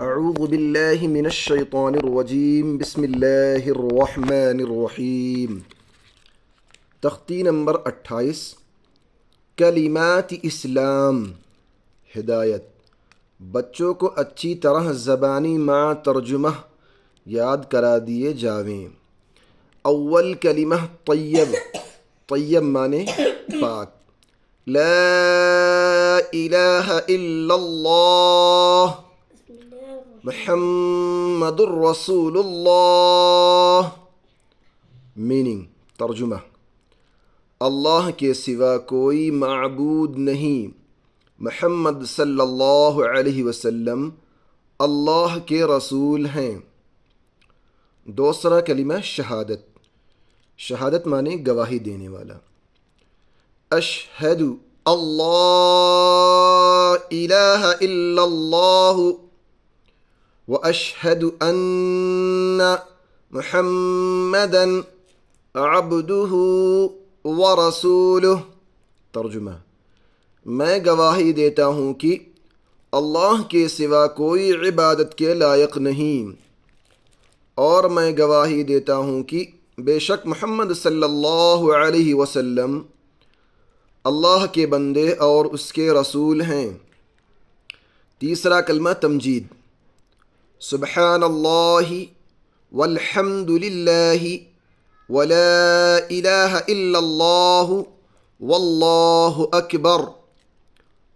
اعوذ باللہ من الشیطان الرجیم بسم اللہ الرحمن الرحیم۔ تختی نمبر 28 کلمات اسلام ہدایت۔ بچوں کو اچھی طرح زبانی مع ترجمہ یاد کرا دیے جاویں۔ اول کلمہ طیب، طیب معنی پاک۔ لا الہ الا اللہ محمد الرسول اللہ۔ میننگ ترجمہ، اللہ کے سوا کوئی معبود نہیں، محمد صلی اللہ علیہ وسلم اللہ کے رسول ہیں۔ دوسرا کلمہ شہادت، شہادت معنی گواہی دینے والا۔ اشہد اللہ الہ الا اللہ واشہد ان محمدا عبدہ ورسولہ۔ ترجمہ، میں گواہی دیتا ہوں کہ اللہ کے سوا کوئی عبادت کے لائق نہیں، اور میں گواہی دیتا ہوں کہ بے شک محمد صلی اللہ علیہ وسلم اللہ کے بندے اور اس کے رسول ہیں۔ تیسرا کلمہ تمجید، سبحان اللہ والحمد للہ ولا الہ الا اللہ واللہ اکبر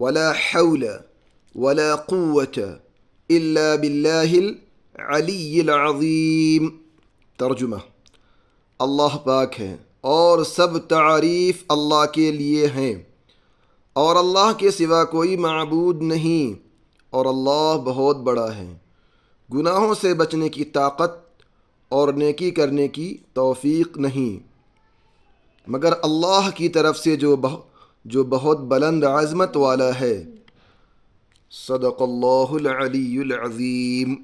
ولا حول ولا قوة الا باللہ العلی العظیم۔ ترجمہ، اللہ پاک ہے اور سب تعریف اللہ کے لیے ہیں، اور اللہ کے سوا کوئی معبود نہیں، اور اللہ بہت بڑا ہے۔ گناہوں سے بچنے کی طاقت اور نیکی کرنے کی توفیق نہیں مگر اللہ کی طرف سے جو بہت بلند عظمت والا ہے۔ صدق اللہ العلی العظیم۔